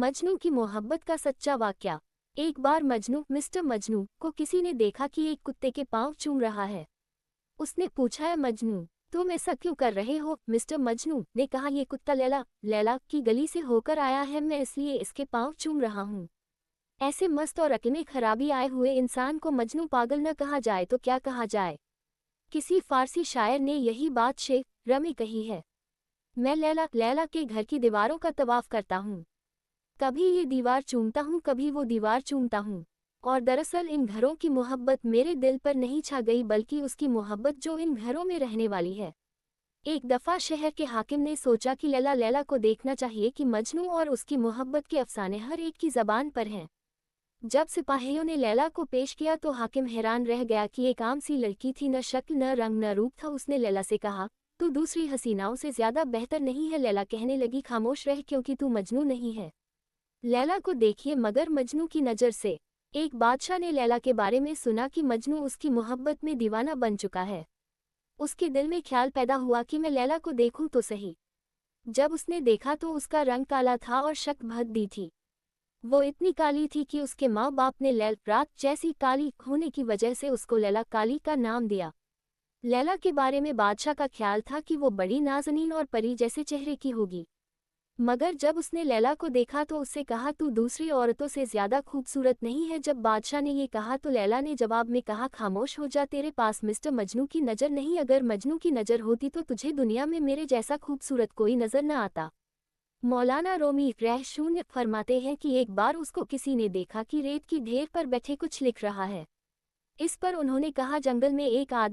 मजनू की मोहब्बत का सच्चा वाकया। एक बार मजनू मिस्टर मजनू को किसी ने देखा कि एक कुत्ते के पांव चूम रहा है। उसने पूछा, है मजनू, तुम ऐसा क्यों कर रहे हो? मिस्टर मजनू ने कहा, ये कुत्ता लैला की गली से होकर आया है, मैं इसलिए इसके पांव चूम रहा हूँ। ऐसे मस्त और अकल खराबी आए हुए इंसान को मजनू पागल न कहा जाए तो क्या कहा जाए? किसी फारसी शायर ने यही बात शेर में कही है। मैं लैला के घर की दीवारों का तवाफ करता हूँ, कभी ये दीवार चूमता हूँ, कभी वो दीवार चूमता हूँ। और दरअसल इन घरों की मोहब्बत मेरे दिल पर नहीं छा गई, बल्कि उसकी मोहब्बत जो इन घरों में रहने वाली है। एक दफ़ा शहर के हाकिम ने सोचा कि लैला को देखना चाहिए कि मजनू और उसकी मोहब्बत के अफसाने हर एक की ज़बान पर हैं। जब सिपाहियों ने लैला को पेश किया तो हाकिम हैरान रह गया कि एक आम सी लड़की थी, न शक्ल न रंग न रूप था। उसने लैला से कहा, तू दूसरी हसीनाओं से ज़्यादा बेहतर नहीं है। लैला कहने लगी, खामोश रह, क्योंकि तू मजनू नहीं है। लैला को देखिए मगर मजनू की नज़र से। एक बादशाह ने लैला के बारे में सुना कि मजनू उसकी मोहब्बत में दीवाना बन चुका है। उसके दिल में ख्याल पैदा हुआ कि मैं लैला को देखूं तो सही। जब उसने देखा तो उसका रंग काला था और शक भर दी थी। वो इतनी काली थी कि उसके माँ बाप ने लैल रात जैसी काली होने की वजह से उसको लैला काली का नाम दिया। लैला के बारे में बादशाह का ख्याल था कि वो बड़ी नाज़नीन और परी जैसे चेहरे की होगी। मगर जब उसने लैला को देखा तो उससे कहा, तू दूसरी औरतों से ज़्यादा खूबसूरत नहीं है। जब बादशाह ने ये कहा तो लैला ने जवाब में कहा, खामोश हो जा, तेरे पास मिस्टर मजनू की नज़र नहीं। अगर मजनू की नज़र होती तो तुझे दुनिया में मेरे जैसा खूबसूरत कोई नज़र न आता। मौलाना रूमी रहशून्य फरमाते हैं कि एक बार उसको किसी ने देखा कि रेत की ढेर पर बैठे कुछ लिख रहा है। इस पर उन्होंने कहा, जंगल में एक आदमी